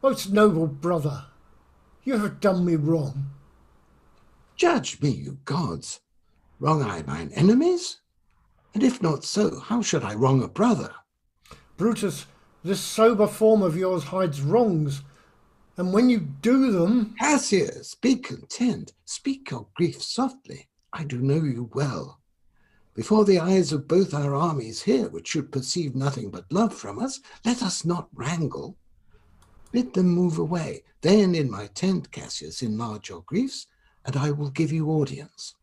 Most noble brother, you have done me wrong. Judge me, you gods. Wrong I mine enemies? And if not so, how should I wrong a brother? Brutus, this sober form of yours hides wrongs, and when you do them... Cassius, be content. Speak your grief softly. I do know you well. Before the eyes of both our armies here, which should perceive nothing but love from us, let us not wrangle. Bid them move away. Then in my tent, Cassius, enlarge your griefs, and I will give you audience.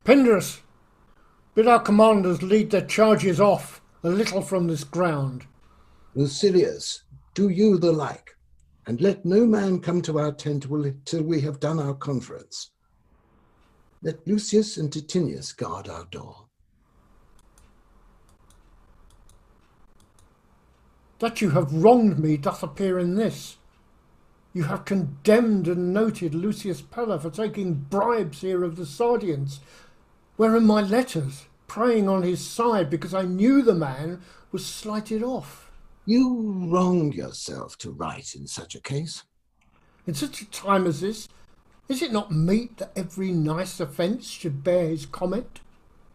Pindus, bid our commanders lead their charges off a little from this ground. Lucilius, do you the like, and let no man come to our tent till we have done our conference. Let Lucius and Titinius guard our door. That you have wronged me doth appear in this. You have condemned and noted Lucius Pella for taking bribes here of the Sardians, wherein my letters, praying on his side because I knew the man, was slighted off. You wronged yourself to write in such a case. In such a time as this, is it not meet that every nice offence should bear his comment?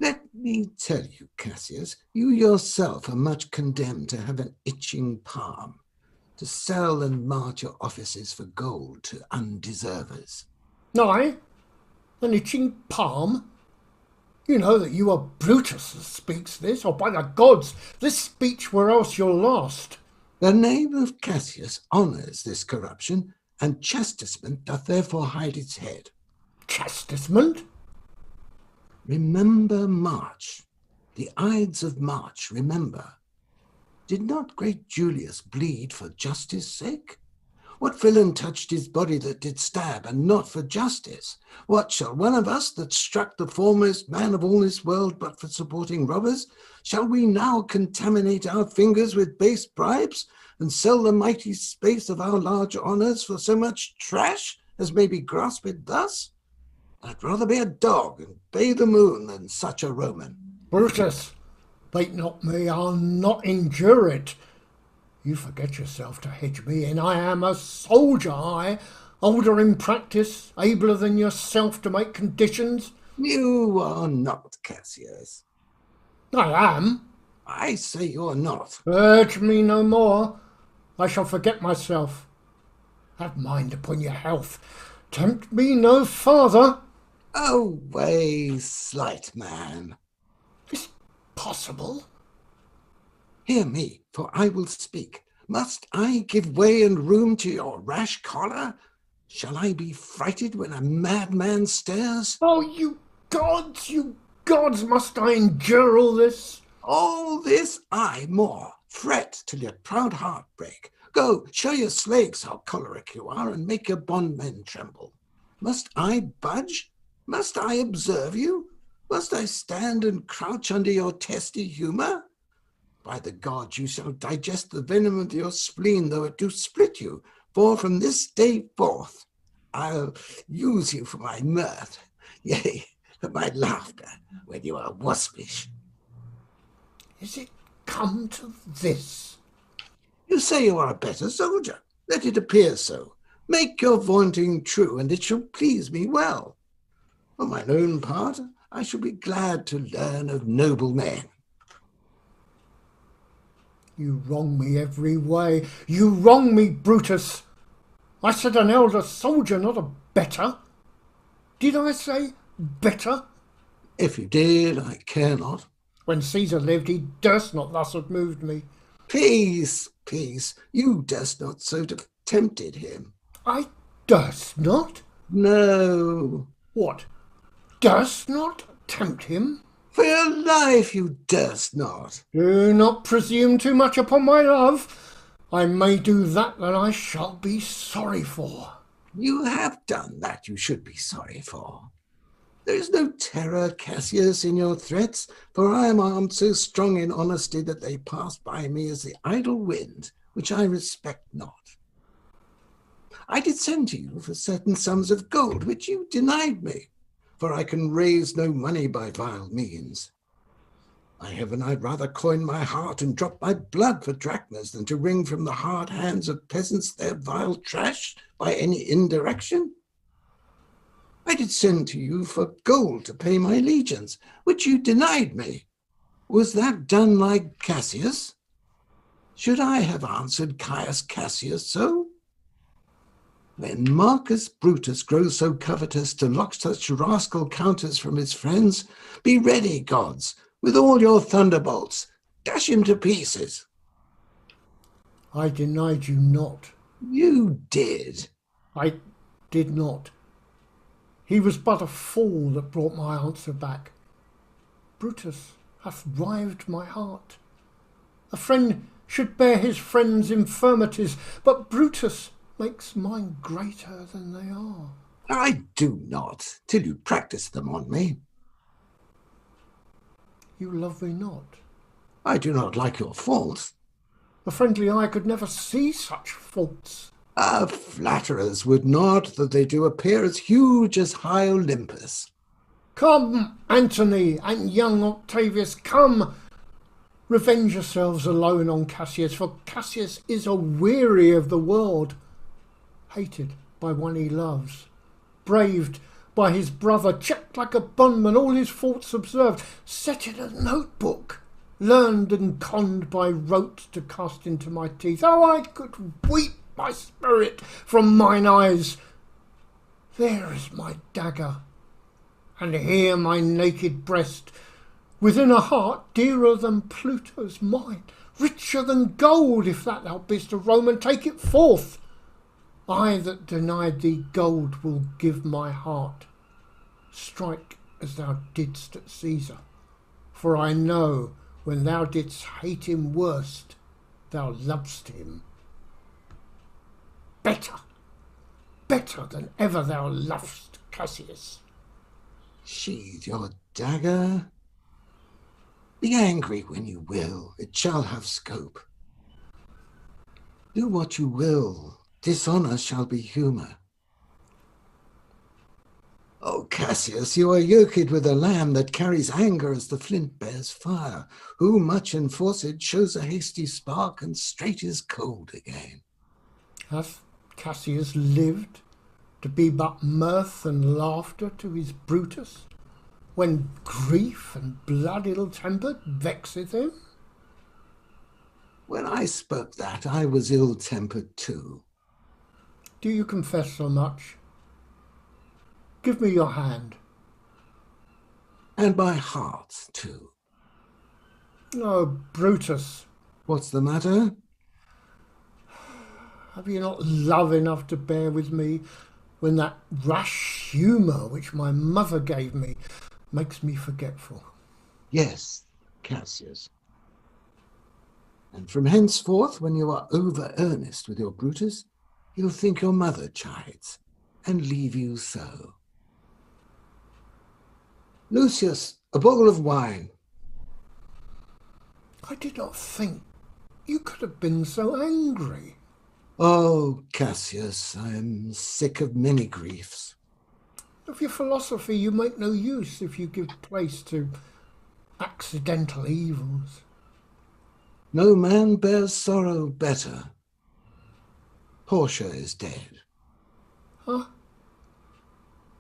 Let me tell you, Cassius, you yourself are much condemned to have an itching palm, to sell and mart your offices for gold to undeservers. I? An itching palm? You know that you are Brutus that speaks this, or by the gods, this speech were else your last. The name of Cassius honours this corruption, and chastisement doth therefore hide its head. Chastisement? Remember March, the Ides of March, remember. Did not great Julius bleed for justice' sake? What villain touched his body that did stab, and not for justice? What, shall one of us that struck the foremost man of all this world but for supporting robbers, shall we now contaminate our fingers with base bribes, and sell the mighty space of our large honours for so much trash as may be grasped thus? I'd rather be a dog and bay the moon than such a Roman. Brutus, bate not me, I'll not endure it. You forget yourself to hedge me in. I am a soldier, I, older in practice, abler than yourself to make conditions. You are not, Cassius. I am. I say you are not. Urge me no more. I shall forget myself. Have mind upon your health. Tempt me no farther. Away, slight man. Is it possible? Hear me, for I will speak. Must I give way and room to your rash choler? Shall I be frighted when a madman stares? Oh, you gods, must I endure all this? All this, I more. Fret till your proud heart break. Go, show your slaves how choleric you are, and make your bondmen tremble. Must I budge? Must I observe you? Must I stand and crouch under your testy humour? By the gods, you shall digest the venom of your spleen, though it do split you, for from this day forth I'll use you for my mirth, yea, for my laughter, when you are waspish. Is it come to this? You say you are a better soldier. Let it appear so. Make your vaunting true, and it shall please me well. For mine own part, I shall be glad to learn of noble men. You wrong me every way. You wrong me, Brutus. I said an elder soldier, not a better. Did I say better? If you did, I care not. When Caesar lived, he durst not thus have moved me. Peace, peace. You durst not so to have tempted him. I durst not? No. What? Durst not tempt him? For your life you durst not. Do not presume too much upon my love. I may do that I shall be sorry for. You have done that you should be sorry for. There is no terror, Cassius, in your threats, for I am armed so strong in honesty that they pass by me as the idle wind, which I respect not. I did send to you for certain sums of gold, which you denied me, for I can raise no money by vile means. By heaven, I'd rather coin my heart and drop my blood for drachmas than to wring from the hard hands of peasants their vile trash by any indirection. I did send to you for gold to pay my legions, which you denied me. Was that done like Cassius? Should I have answered Caius Cassius so? When Marcus Brutus grows so covetous to lock such rascal counters from his friends, be ready, gods, with all your thunderbolts. Dash him to pieces. I denied you not. You did. I did not. He was but a fool that brought my answer back. Brutus hath rived my heart. A friend should bear his friend's infirmities, but Brutus makes mine greater than they are. I do not, till you practice them on me. You love me not. I do not like your faults. A friendly eye could never see such faults. Our flatterers would not that they do appear as huge as high Olympus. Come, Antony and young Octavius, come. Revenge yourselves alone on Cassius, for Cassius is aweary of the world, hated by one he loves, braved by his brother, checked like a bondman, all his faults observed, set in a notebook, learned and conned by rote to cast into my teeth. Oh, I could weep my spirit from mine eyes. There is my dagger, and here my naked breast, within a heart dearer than Pluto's mine, richer than gold, if that thou best a Roman, take it forth. I that denied thee gold will give my heart. Strike as thou didst at Caesar, for I know when thou didst hate him worst, thou lovest him better than ever thou lovest Cassius. Sheathe your dagger. Be angry when you will, it shall have scope. Do what you will, dishonour shall be humour. O Cassius, you are yoked with a lamb that carries anger as the flint bears fire, who much enforced shows a hasty spark and straight is cold again. Hath Cassius lived to be but mirth and laughter to his Brutus, when grief and blood ill-tempered vexeth him? When I spoke that, I was ill-tempered too. Do you confess so much? Give me your hand. And my heart too. Oh, Brutus, What's the matter? have you not love enough to bear with me when that rash humour which my mother gave me makes me forgetful? Yes, Cassius. And from henceforth, when you are over earnest with your Brutus, you'll think your mother chides, and leave you so. Lucius, a bowl of wine. I did not think you could have been so angry. Oh, Cassius, I am sick of many griefs. Of your philosophy you make no use if you give place to accidental evils. No man bears sorrow better. Portia is dead. Huh?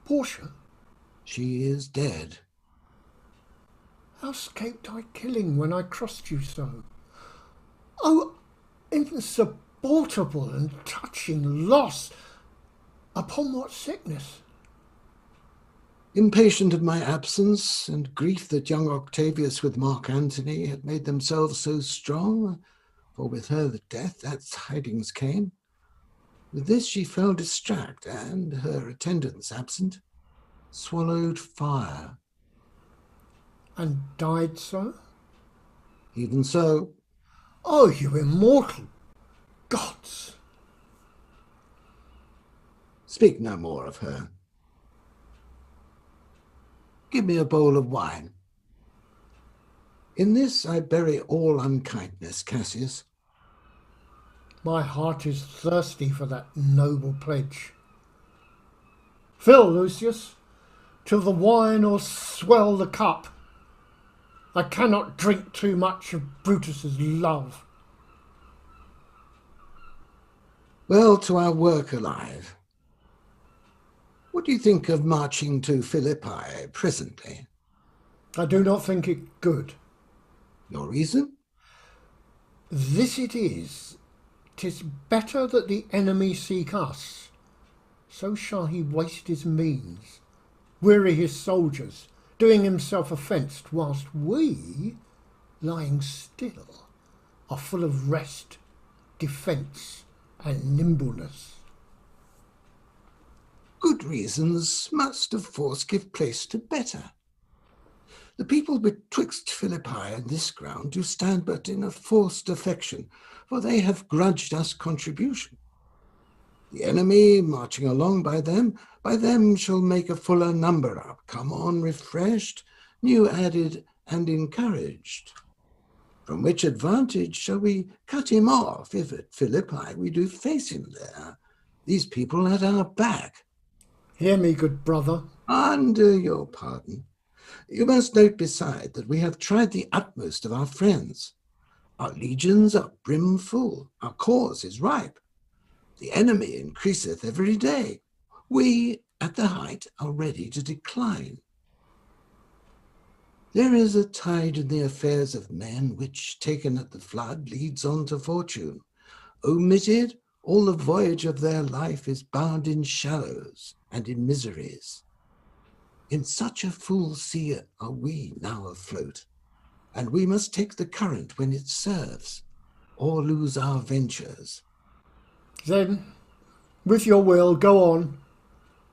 Portia? She is dead. How escaped I killing when I crossed you so? Oh, insupportable and touching loss! Upon what sickness? Impatient of my absence, and grief that young Octavius with Mark Antony had made themselves so strong, for with her the death that tidings came. With this she fell distract, and, her attendants absent, swallowed fire. And died so? Even so. Oh, you immortal gods! Speak no more of her. Give me a bowl of wine. In this I bury all unkindness, Cassius. My heart is thirsty for that noble pledge. Fill, Lucius, till the wine o'erswell the cup. I cannot drink too much of Brutus's love. Well, to our work alive. What do you think of marching to Philippi presently? I do not think it good. Your reason? This it is. 'Tis better that the enemy seek us. So shall he waste his means, weary his soldiers, doing himself offence, whilst we, lying still, are full of rest, defence, and nimbleness. Good reasons must of force give place to better. The people betwixt Philippi and this ground do stand but in a forced affection, for they have grudged us contribution. The enemy, marching along by them shall make a fuller number up, come on refreshed, new added and encouraged. From which advantage shall we cut him off, if at Philippi we do face him there, these people at our back? Hear me, good brother. Under your pardon, you must note beside that we have tried the utmost of our friends. Our legions are brimful, our cause is ripe. The enemy increaseth every day. We, at the height, are ready to decline. There is a tide in the affairs of men which, taken at the flood, leads on to fortune. Omitted, all the voyage of their life is bound in shallows and in miseries. In such a full sea are we now afloat, and we must take the current when it serves, or lose our ventures. Then, with your will, go on.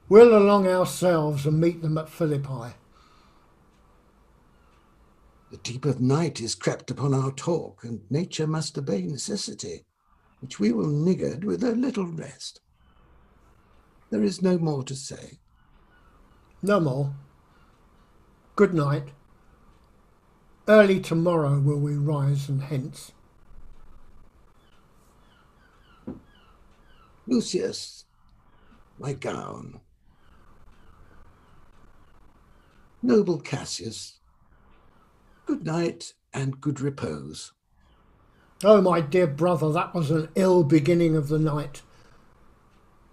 We'll along ourselves and meet them at Philippi. The deep of night is crept upon our talk, and nature must obey necessity, which we will niggard with a little rest. There is no more to say. No more. Good night. Early tomorrow will we rise and hence. Lucius, my gown. Noble Cassius, good night and good repose. Oh, my dear brother, that was an ill beginning of the night.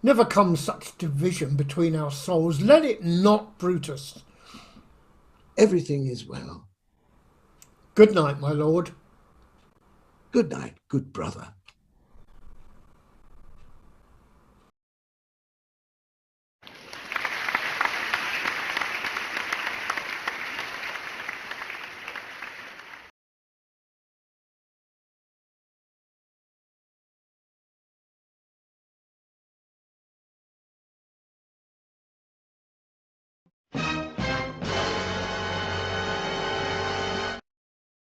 Never comes such division between our souls. Let it not, Brutus. Everything is well. Good night, my lord. Good night, good brother.